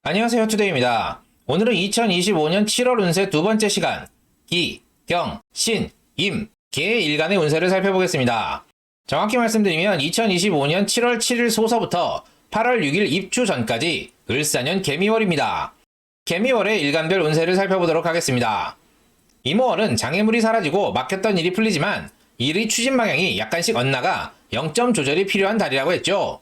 안녕하세요, 투데이입니다. 오늘은 2025년 7월 운세 두 번째 시간 기, 경, 신, 임, 개 일간의 운세를 살펴보겠습니다. 정확히 말씀드리면 2025년 7월 7일 소서부터 8월 6일 입추 전까지 을사년 개미월입니다. 개미월의 일간별 운세를 살펴보도록 하겠습니다. 이모월은 장애물이 사라지고 막혔던 일이 풀리지만 일의 추진 방향이 약간씩 엇나가 0점 조절이 필요한 달이라고 했죠.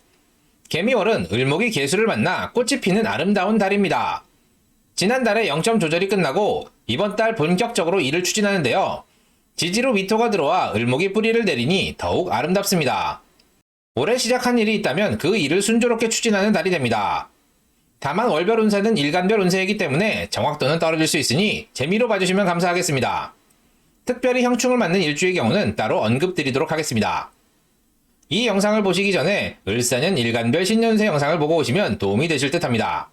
개미월은 을목이 개수를 만나 꽃이 피는 아름다운 달입니다. 지난달에 0점 조절이 끝나고 이번 달 본격적으로 일을 추진하는데요. 지지로 미토가 들어와 을목이 뿌리를 내리니 더욱 아름답습니다. 올해 시작한 일이 있다면 그 일을 순조롭게 추진하는 달이 됩니다. 다만 월별 운세는 일간별 운세이기 때문에 정확도는 떨어질 수 있으니 재미로 봐주시면 감사하겠습니다. 특별히 형충을 맞는 일주의 경우는 따로 언급드리도록 하겠습니다. 이 영상을 보시기 전에 을사년 일간별 신년운세 영상을 보고 오시면 도움이 되실 듯 합니다.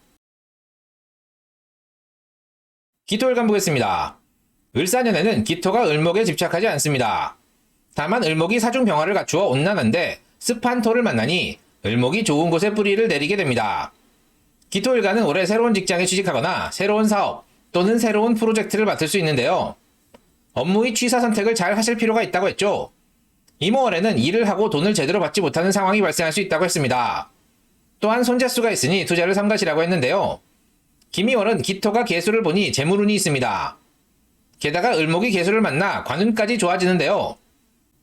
기토일간 보겠습니다. 을사년에는 기토가 을목에 집착하지 않습니다. 다만 을목이 사중병화를 갖추어 온난한데 습한 토를 만나니 을목이 좋은 곳에 뿌리를 내리게 됩니다. 기토일간은 올해 새로운 직장에 취직하거나 새로운 사업 또는 새로운 프로젝트를 맡을 수 있는데요. 업무의 취사 선택을 잘 하실 필요가 있다고 했죠. 이모월에는 일을 하고 돈을 제대로 받지 못하는 상황이 발생할 수 있다고 했습니다. 또한 손재수가 있으니 투자를 삼가시라고 했는데요. 기미월은 기토가 개수를 보니 재물운이 있습니다. 게다가 을목이 개수를 만나 관운까지 좋아지는데요.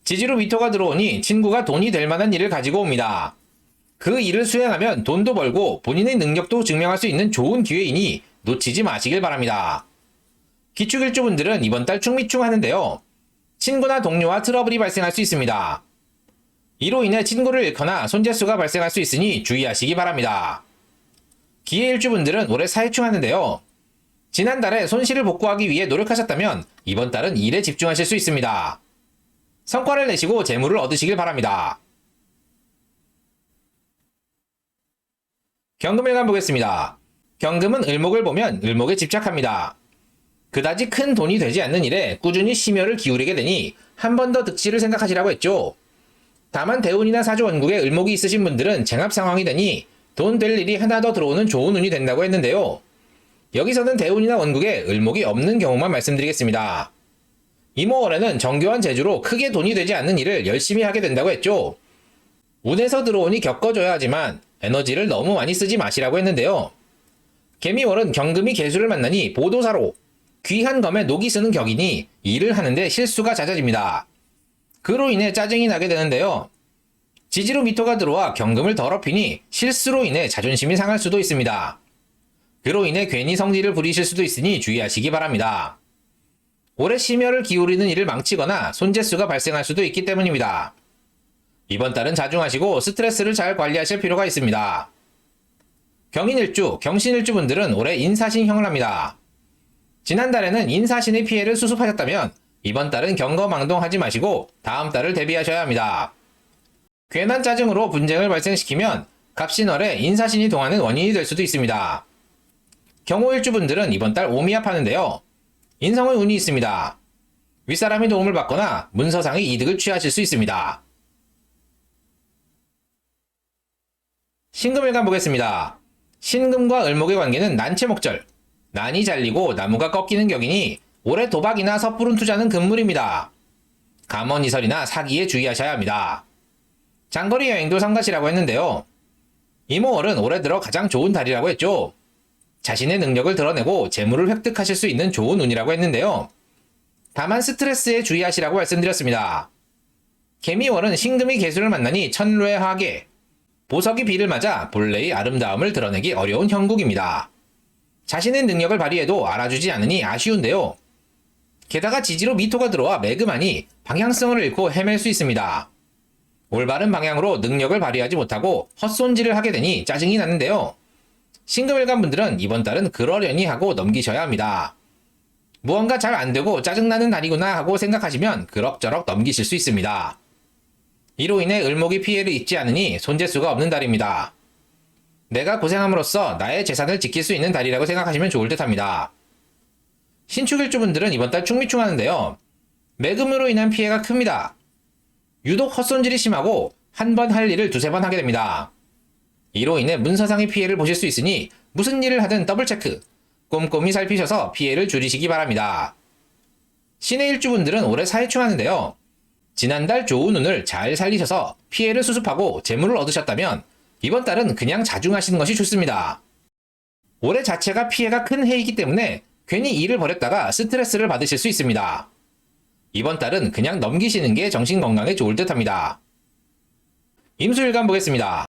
지지로 미토가 들어오니 친구가 돈이 될 만한 일을 가지고 옵니다. 그 일을 수행하면 돈도 벌고 본인의 능력도 증명할 수 있는 좋은 기회이니 놓치지 마시길 바랍니다. 기축일주분들은 이번 달 충미충 하는데요. 친구나 동료와 트러블이 발생할 수 있습니다. 이로 인해 친구를 잃거나 손재수가 발생할 수 있으니 주의하시기 바랍니다. 기해일주분들은 올해 사회충 하는데요. 지난달에 손실을 복구하기 위해 노력하셨다면 이번 달은 일에 집중하실 수 있습니다. 성과를 내시고 재물을 얻으시길 바랍니다. 경금일간 보겠습니다. 경금은 을목을 보면 을목에 집착합니다. 그다지 큰 돈이 되지 않는 일에 꾸준히 심혈을 기울이게 되니 한 번 더 득실을 생각하시라고 했죠. 다만 대운이나 사주 원국에 을목이 있으신 분들은 쟁합 상황이 되니 돈 될 일이 하나 더 들어오는 좋은 운이 된다고 했는데요. 여기서는 대운이나 원국에 을목이 없는 경우만 말씀드리겠습니다. 이모월에는 정교한 재주로 크게 돈이 되지 않는 일을 열심히 하게 된다고 했죠. 운에서 들어오니 겪어줘야 하지만 에너지를 너무 많이 쓰지 마시라고 했는데요. 개미월은 경금이 개수를 만나니 보도사로 귀한 검에 녹이 쓰는 격이니 일을 하는데 실수가 잦아집니다. 그로 인해 짜증이 나게 되는데요. 지지로 미토가 들어와 경금을 더럽히니 실수로 인해 자존심이 상할 수도 있습니다. 그로 인해 괜히 성질을 부리실 수도 있으니 주의하시기 바랍니다. 올해 심혈을 기울이는 일을 망치거나 손재수가 발생할 수도 있기 때문입니다. 이번 달은 자중하시고 스트레스를 잘 관리하실 필요가 있습니다. 경인일주, 경신일주 분들은 올해 인사신형을 합니다. 지난달에는 인사신의 피해를 수습하셨다면 이번 달은 경거망동하지 마시고 다음 달을 대비하셔야 합니다. 괜한 짜증으로 분쟁을 발생시키면 갑신월에 인사신이 동하는 원인이 될 수도 있습니다. 경호일주분들은 이번 달 오미압하는데요. 인성의 운이 있습니다. 윗사람이 도움을 받거나 문서상의 이득을 취하실 수 있습니다. 신금일간 보겠습니다. 신금과 을목의 관계는 난체목절, 난이 잘리고 나무가 꺾이는 격이니 올해 도박이나 섣부른 투자는 금물입니다. 감언이설이나 사기에 주의하셔야 합니다. 장거리 여행도 삼가시라고 했는데요. 이모월은 올해 들어 가장 좋은 달이라고 했죠. 자신의 능력을 드러내고 재물을 획득하실 수 있는 좋은 운이라고 했는데요. 다만 스트레스에 주의하시라고 말씀드렸습니다. 개미월은 신금이 개수를 만나니 천뢰하게, 보석이 비를 맞아 본래의 아름다움을 드러내기 어려운 형국입니다. 자신의 능력을 발휘해도 알아주지 않으니 아쉬운데요. 게다가 지지로 미토가 들어와 매금하니 방향성을 잃고 헤맬 수 있습니다. 올바른 방향으로 능력을 발휘하지 못하고 헛손질을 하게 되니 짜증이 나는데요. 신금일간 분들은 이번 달은 그러려니 하고 넘기셔야 합니다. 무언가 잘 안되고 짜증나는 달이구나 하고 생각하시면 그럭저럭 넘기실 수 있습니다. 이로 인해 을목이 피해를 입지 않으니 손재수가 없는 달입니다. 내가 고생함으로써 나의 재산을 지킬 수 있는 달이라고 생각하시면 좋을 듯 합니다. 신축일주분들은 이번 달 충미충 하는데요. 매금으로 인한 피해가 큽니다. 유독 헛손질이 심하고 한 번 할 일을 두세 번 하게 됩니다. 이로 인해 문서상의 피해를 보실 수 있으니 무슨 일을 하든 더블 체크, 꼼꼼히 살피셔서 피해를 줄이시기 바랍니다. 신의 일주분들은 올해 사회충하는데요. 지난달 좋은 운을 잘 살리셔서 피해를 수습하고 재물을 얻으셨다면 이번 달은 그냥 자중하시는 것이 좋습니다. 올해 자체가 피해가 큰 해이기 때문에 괜히 일을 벌였다가 스트레스를 받으실 수 있습니다. 이번 달은 그냥 넘기시는 게 정신건강에 좋을 듯합니다. 임수일간 보겠습니다.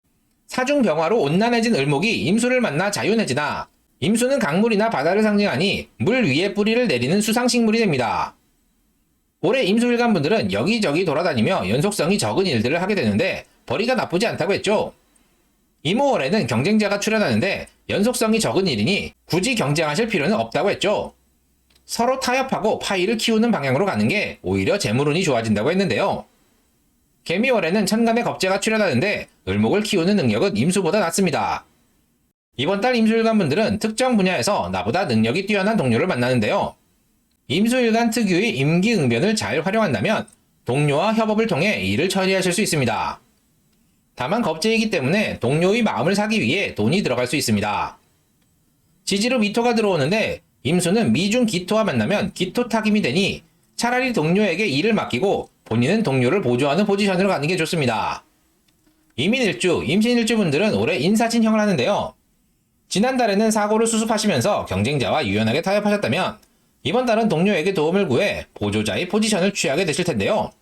사중병화로 온난해진 을목이 임수를 만나 자유내지나 임수는 강물이나 바다를 상징하니 물 위에 뿌리를 내리는 수상식물이 됩니다. 올해 임수일간 분들은 여기저기 돌아다니며 연속성이 적은 일들을 하게 되는데 벌이가 나쁘지 않다고 했죠. 이모월에는 경쟁자가 출현하는데 연속성이 적은 일이니 굳이 경쟁하실 필요는 없다고 했죠. 서로 타협하고 파이를 키우는 방향으로 가는 게 오히려 재물운이 좋아진다고 했는데요. 개미월에는 천간의 겁재가 출현하는데 을목을 키우는 능력은 임수보다 낫습니다. 이번 달 임수일간 분들은 특정 분야에서 나보다 능력이 뛰어난 동료를 만나는데요. 임수일간 특유의 임기응변을 잘 활용한다면 동료와 협업을 통해 일을 처리하실 수 있습니다. 다만 겁재이기 때문에 동료의 마음을 사기 위해 돈이 들어갈 수 있습니다. 지지로 미토가 들어오는데 임수는 미중 기토와 만나면 기토타김이 되니 차라리 동료에게 일을 맡기고 본인은 동료를 보조하는 포지션으로 가는 게 좋습니다. 이민일주, 임신일주 분들은 올해 인사진형을 하는데요. 지난달에는 사고를 수습하시면서 경쟁자와 유연하게 타협하셨다면 이번 달은 동료에게 도움을 구해 보조자의 포지션을 취하게 되실 텐데요.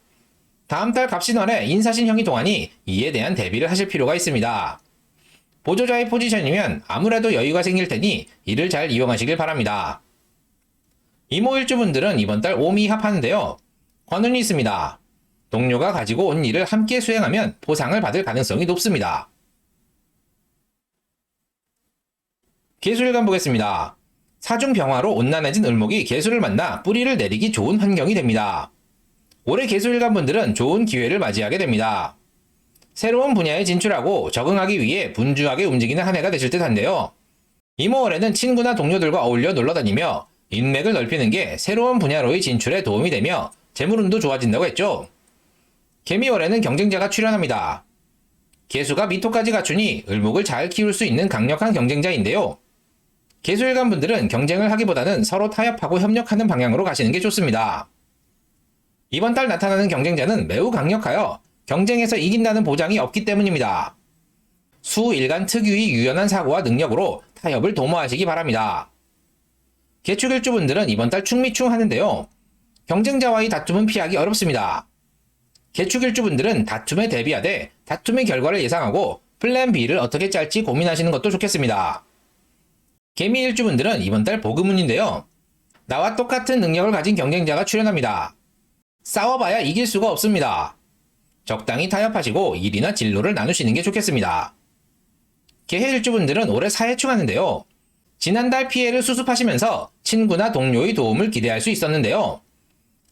다음 달 갑신월에 인사신형이 동하니 이에 대한 대비를 하실 필요가 있습니다. 보조자의 포지션이면 아무래도 여유가 생길 테니 이를 잘 이용하시길 바랍니다. 이모일주분들은 이번 달 오미 합하는데요. 관운이 있습니다. 동료가 가지고 온 일을 함께 수행하면 보상을 받을 가능성이 높습니다. 계수일간 보겠습니다. 사중병화로 온난해진 을목이 계수를 만나 뿌리를 내리기 좋은 환경이 됩니다. 올해 계수일간 분들은 좋은 기회를 맞이하게 됩니다. 새로운 분야에 진출하고 적응하기 위해 분주하게 움직이는 한 해가 되실 듯한데요. 이모월에는 친구나 동료들과 어울려 놀러다니며 인맥을 넓히는 게 새로운 분야로의 진출에 도움이 되며 재물운도 좋아진다고 했죠. 개미월에는 경쟁자가 출현합니다. 계수가 미토까지 갖추니 을목을 잘 키울 수 있는 강력한 경쟁자인데요. 계수일간 분들은 경쟁을 하기보다는 서로 타협하고 협력하는 방향으로 가시는 게 좋습니다. 이번 달 나타나는 경쟁자는 매우 강력하여 경쟁에서 이긴다는 보장이 없기 때문입니다. 수일간 특유의 유연한 사고와 능력으로 타협을 도모하시기 바랍니다. 개축일주분들은 이번 달 충미충 하는데요. 경쟁자와의 다툼은 피하기 어렵습니다. 개축일주분들은 다툼에 대비하되 다툼의 결과를 예상하고 플랜 B를 어떻게 짤지 고민하시는 것도 좋겠습니다. 개미일주분들은 이번 달 복음운인데요. 나와 똑같은 능력을 가진 경쟁자가 출현합니다. 싸워봐야 이길 수가 없습니다. 적당히 타협하시고 일이나 진로를 나누시는 게 좋겠습니다. 개해일주분들은 올해 사회충하는데요. 지난달 피해를 수습하시면서 친구나 동료의 도움을 기대할 수 있었는데요.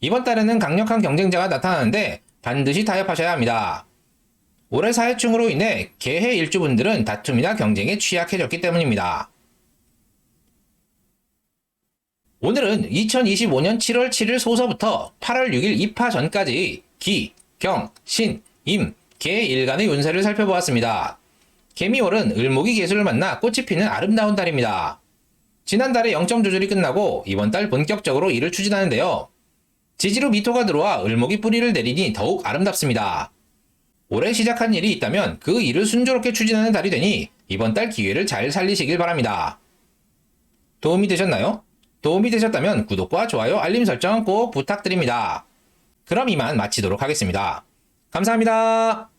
이번 달에는 강력한 경쟁자가 나타나는데 반드시 타협하셔야 합니다. 올해 사회충으로 인해 개해일주분들은 다툼이나 경쟁에 취약해졌기 때문입니다. 오늘은 2025년 7월 7일 소서부터 8월 6일 입하 전까지 기, 경, 신, 임, 개 일간의 운세를 살펴보았습니다. 개미월은 을목이 개수를 만나 꽃이 피는 아름다운 달입니다. 지난달에 영점 조절이 끝나고 이번 달 본격적으로 일을 추진하는데요. 지지로 미토가 들어와 을목이 뿌리를 내리니 더욱 아름답습니다. 올해 시작한 일이 있다면 그 일을 순조롭게 추진하는 달이 되니 이번 달 기회를 잘 살리시길 바랍니다. 도움이 되셨나요? 도움이 되셨다면 구독과 좋아요, 알림 설정 꼭 부탁드립니다. 그럼 이만 마치도록 하겠습니다. 감사합니다.